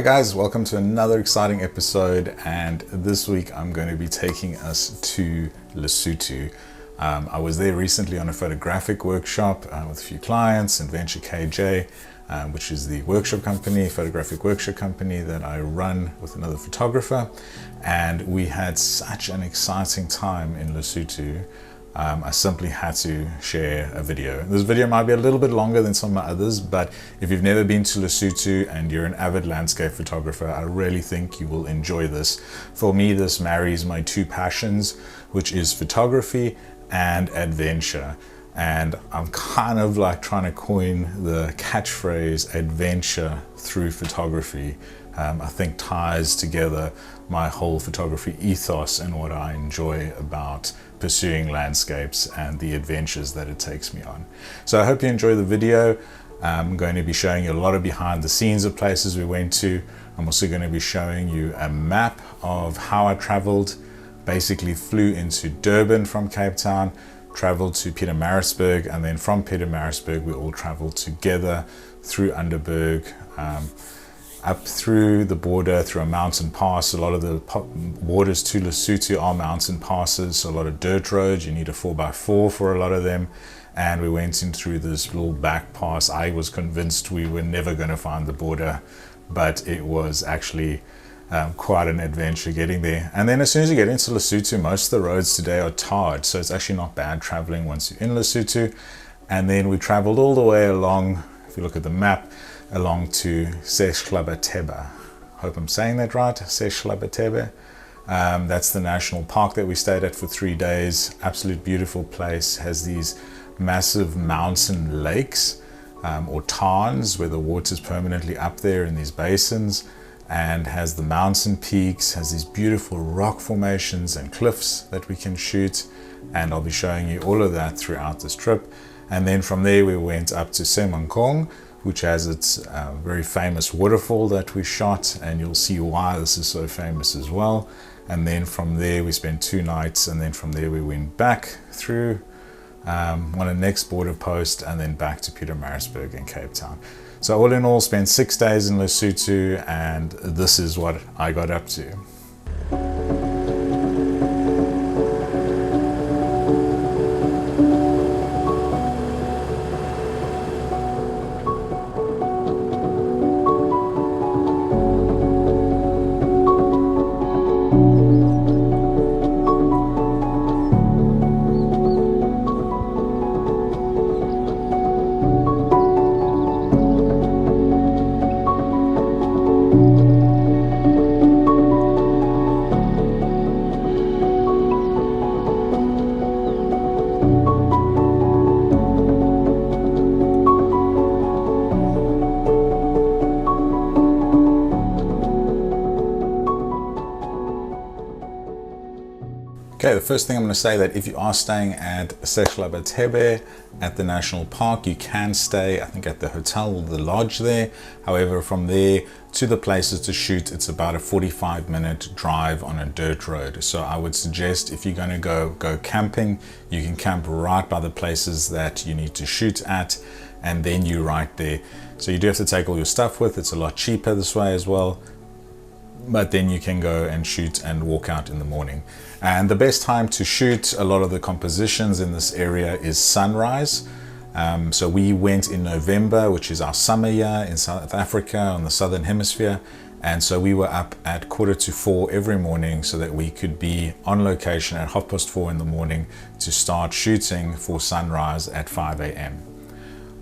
Hi guys, welcome to another exciting episode, and this week I'm going to be taking us to Lesotho. I was there recently on a photographic workshop with a few clients and Venture KJ, which is the workshop company, photographic workshop company that I run with another photographer, and we had such an exciting time in Lesotho. I simply had to share a video. This video might be a little bit longer than some of my others, but if you've never been to Lesotho and you're an avid landscape photographer, I really think you will enjoy this. For me, this marries my two passions, which is photography and adventure. And I'm kind of like trying to coin the catchphrase adventure through photography. I think ties together my whole photography ethos and what I enjoy about pursuing landscapes and the adventures that it takes me on. So I hope you enjoy the video. I'm going to be showing you a lot of behind the scenes of places we went to. I'm also going to be showing you a map of how I traveled. Basically flew into Durban from Cape Town, traveled to Pietermaritzburg, and then from Pietermaritzburg we all traveled together through Underberg, up through the border, through a mountain pass. A lot of the borders to Lesotho are mountain passes, so a lot of dirt roads. You need a 4x4 for a lot of them. And we went in through this little back pass. I was convinced we were never going to find the border, but it was actually quite an adventure getting there. And then as soon as you get into Lesotho, most of the roads today are tarred, so it's actually not bad traveling once you're in Lesotho. And then we traveled all the way along, if you look at the map, along to Sehlabathebe. Hope I'm saying that right, Sehlabathebe. That's the national park that we stayed at for 3 days. Absolute beautiful place. Has these massive mountain lakes or tarns where the water's permanently up there in these basins, and has the mountain peaks, has these beautiful rock formations and cliffs that we can shoot. And I'll be showing you all of that throughout this trip. And then from there we went up to Semongkong, which has its very famous waterfall that we shot, and you'll see why this is so famous as well. And then from there we spent 2 nights, and then from there we went back through on a next border post, and then back to Pietermaritzburg and Cape Town. So all in all, spent 6 days in Lesotho, and this is what I got up to. Okay, the first thing I'm going to say that if you are staying at Sehlabathebe at the national park, you can stay, I think, at the hotel or the lodge there. However, from there to the places to shoot, it's about a 45-minute drive on a dirt road. So I would suggest if you're going to go camping, you can camp right by the places that you need to shoot at, and then you're right there. So you do have to take all your stuff with. It's a lot cheaper this way as well. But then you can go and shoot and walk out in the morning. And the best time to shoot a lot of the compositions in this area is sunrise. So we went in November, which is our summer year in South Africa on the southern hemisphere. And so we were up at 4:45 every morning so that we could be on location at 4:30 in the morning to start shooting for sunrise at 5 a.m.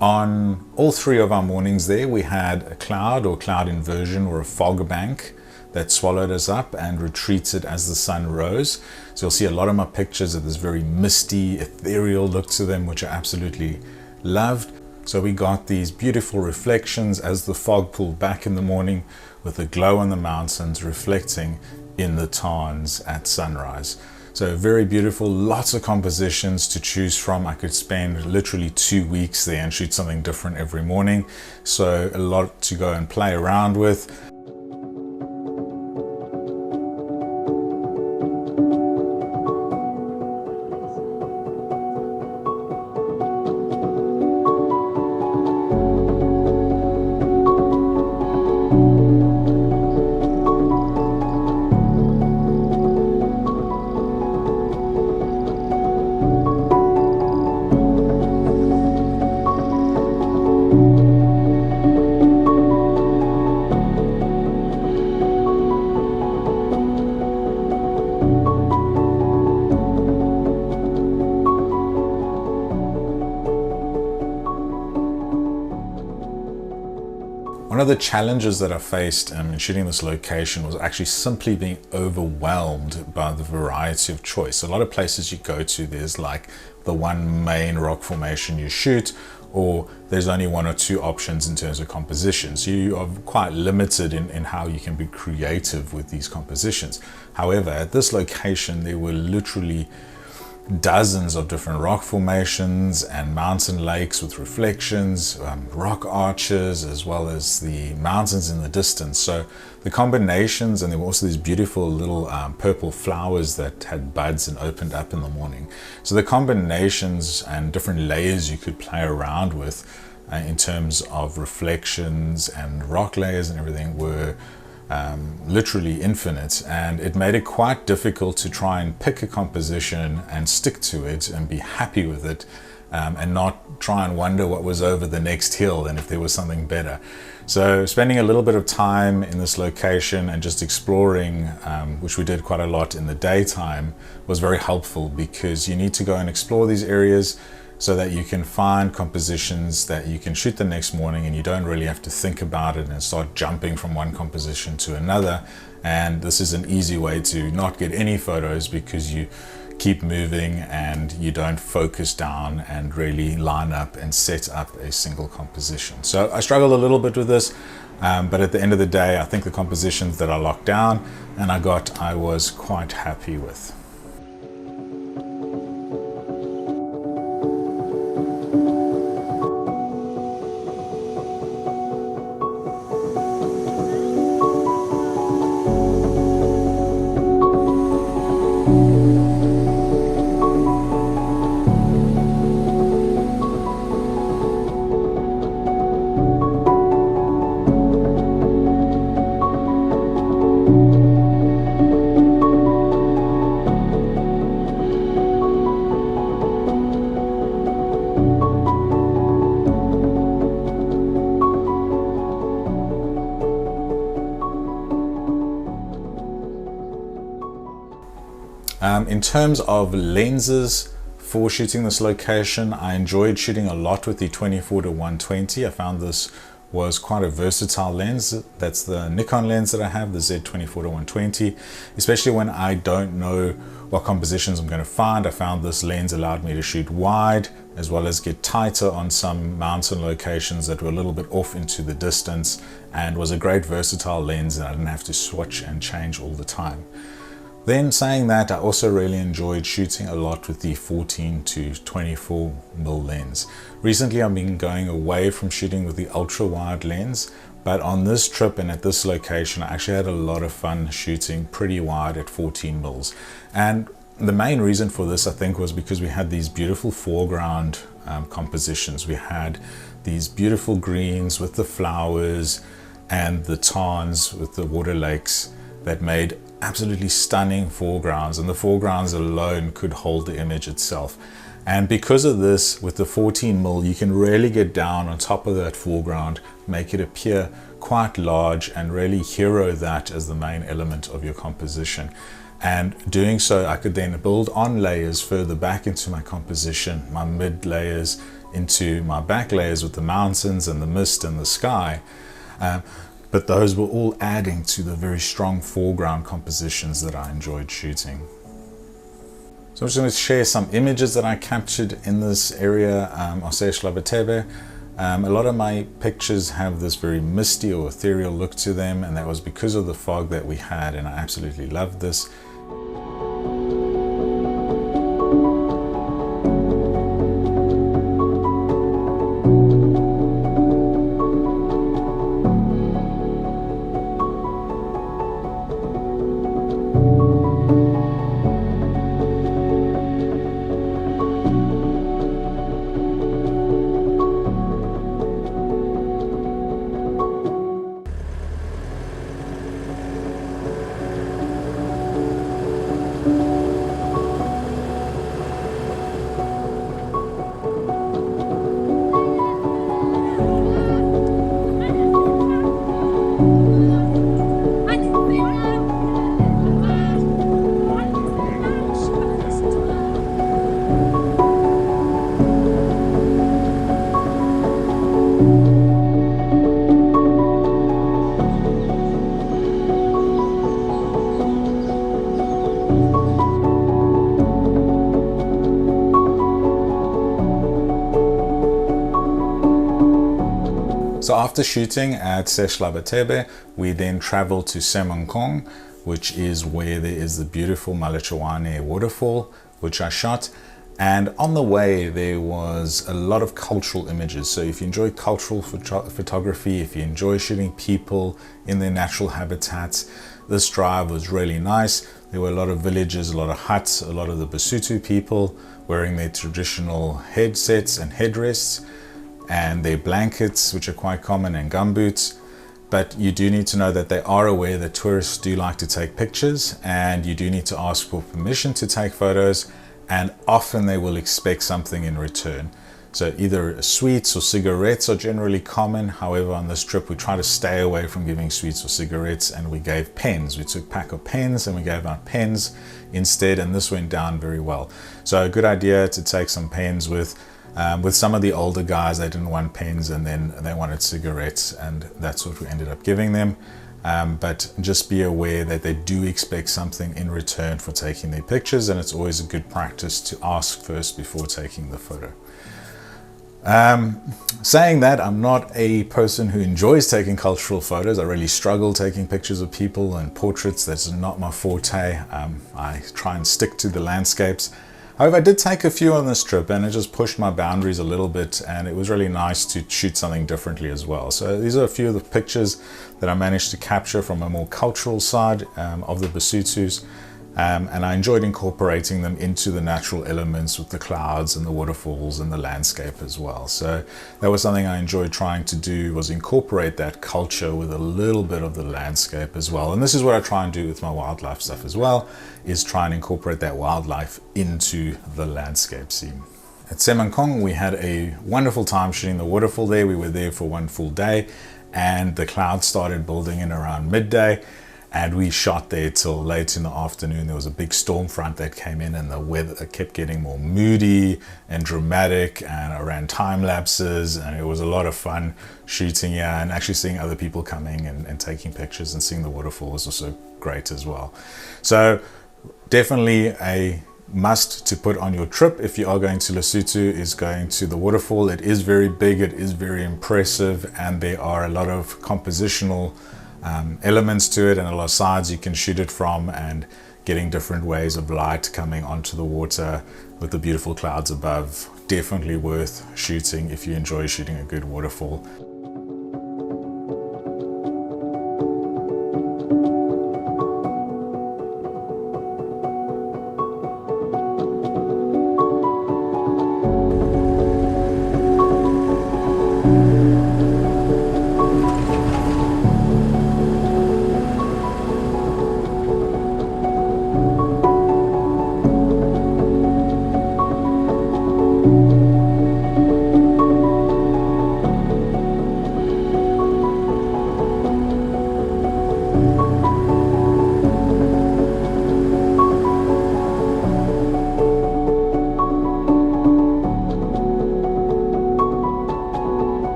On all 3 of our mornings there, we had a cloud or cloud inversion or a fog bank that swallowed us up and retreated as the sun rose. So you'll see a lot of my pictures of this very misty, ethereal look to them, which I absolutely loved. So we got these beautiful reflections as the fog pulled back in the morning, with the glow on the mountains reflecting in the tarns at sunrise. So very beautiful, lots of compositions to choose from. I could spend literally 2 weeks there and shoot something different every morning. So a lot to go and play around with. One of the challenges that I faced in shooting this location was actually simply being overwhelmed by the variety of choice. A lot of places you go to, there's like the one main rock formation you shoot, or there's only one or two options in terms of composition. So you are quite limited in how you can be creative with these compositions. However, at this location, there were literally dozens of different rock formations and mountain lakes with reflections, rock arches, as well as the mountains in the distance. So the combinations, and there were also these beautiful little purple flowers that had buds and opened up in the morning. So the combinations and different layers you could play around with in terms of reflections and rock layers and everything were literally infinite, and it made it quite difficult to try and pick a composition and stick to it and be happy with it, and not try and wonder what was over the next hill and if there was something better. So spending a little bit of time in this location and just exploring, which we did quite a lot in the daytime, was very helpful, because you need to go and explore these areas so that you can find compositions that you can shoot the next morning, and you don't really have to think about it and start jumping from one composition to another. And this is an easy way to not get any photos, because you keep moving and you don't focus down and really line up and set up a single composition. So I struggled a little bit with this, but at the end of the day, I think the compositions that I locked down and I was quite happy with. In terms of lenses for shooting this location, I enjoyed shooting a lot with the 24-120. I found this was quite a versatile lens. That's the Nikon lens that I have, the Z24-120, especially when I don't know what compositions I'm going to find. I found this lens allowed me to shoot wide as well as get tighter on some mountain locations that were a little bit off into the distance, and was a great versatile lens, and I didn't have to switch and change all the time. Then saying that, I also really enjoyed shooting a lot with the 14-24mm lens. Recently I've been going away from shooting with the ultra wide lens, but on this trip and at this location I actually had a lot of fun shooting pretty wide at 14mm. And the main reason for this, I think, was because we had these beautiful foreground compositions. We had these beautiful greens with the flowers and the tarns with the water lakes that made absolutely stunning foregrounds, and the foregrounds alone could hold the image itself. And because of this, with the 14mm, you can really get down on top of that foreground, make it appear quite large, and really hero that as the main element of your composition. And doing so, I could then build on layers further back into my composition, my mid layers into my back layers with the mountains and the mist and the sky. But those were all adding to the very strong foreground compositions that I enjoyed shooting. So I'm just going to share some images that I captured in this area of Sehlabathebe. A lot of my pictures have this very misty or ethereal look to them, and that was because of the fog that we had, and I absolutely loved this. So after shooting at Sehlabathebe, we then traveled to Semongkong, which is where there is the beautiful waterfall, which I shot. And on the way, there was a lot of cultural images. So if you enjoy cultural photography, if you enjoy shooting people in their natural habitats, this drive was really nice. There were a lot of villages, a lot of huts, a lot of the Lesotho people wearing their traditional headsets and headrests, and their blankets, which are quite common, and gumboots. But you do need to know that they are aware that tourists do like to take pictures, and you do need to ask for permission to take photos, and often they will expect something in return. So either sweets or cigarettes are generally common. However, on this trip, we try to stay away from giving sweets or cigarettes, and we gave pens. We took a pack of pens and we gave out pens instead, and this went down very well. So a good idea to take some pens with some of the older guys. They didn't want pens, and then they wanted cigarettes, and that's what we ended up giving them. But just be aware that they do expect something in return for taking their pictures, and it's always a good practice to ask first before taking the photo. Saying that, I'm not a person who enjoys taking cultural photos. I really struggle taking pictures of people and portraits. That's not my forte. I try and stick to the landscapes. However, I did take a few on this trip, and it just pushed my boundaries a little bit, and it was really nice to shoot something differently as well. So these are a few of the pictures that I managed to capture from a more cultural side of the Lesotho's. And I enjoyed incorporating them into the natural elements with the clouds and the waterfalls and the landscape as well. So that was something I enjoyed trying to do, was incorporate that culture with a little bit of the landscape as well. And this is what I try and do with my wildlife stuff as well, is try and incorporate that wildlife into the landscape scene. At Semongkong, we had a wonderful time shooting the waterfall there. We were there for one full day, and the clouds started building in around midday. And we shot there till late in the afternoon. There was a big storm front that came in, and the weather kept getting more moody and dramatic, and I ran time lapses, and it was a lot of fun shooting here, and actually seeing other people coming and taking pictures and seeing the waterfall was also great as well. So definitely a must to put on your trip if you are going to Lesotho is going to the waterfall. It is very big, it is very impressive, and there are a lot of compositional elements to it, and a lot of sides you can shoot it from, and getting different ways of light coming onto the water with the beautiful clouds above. Definitely worth shooting if you enjoy shooting a good waterfall.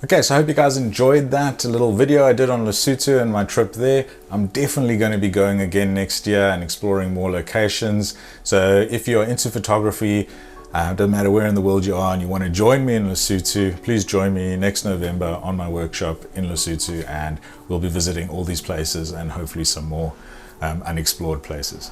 Okay, so I hope you guys enjoyed that little video I did on Lesotho and my trip there. I'm definitely going to be going again next year and exploring more locations. So if you're into photography, doesn't matter where in the world you are, and you want to join me in Lesotho, please join me next November on my workshop in Lesotho, and we'll be visiting all these places and hopefully some more unexplored places.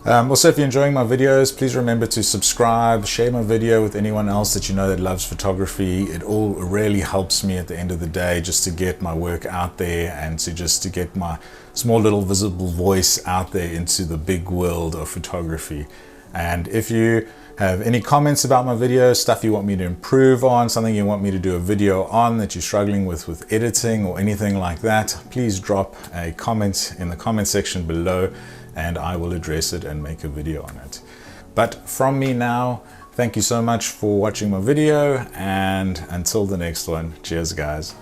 Also, if you're enjoying my videos, please remember to subscribe, share my video with anyone else that you know that loves photography. It all really helps me at the end of the day just to get my work out there, and to get my small little visible voice out there into the big world of photography. And if you have any comments about my videos, stuff you want me to improve on, something you want me to do a video on that you're struggling with editing or anything like that, please drop a comment in the comment section below, and I will address it and make a video on it. But from me now, thank you so much for watching my video, and until the next one, cheers guys.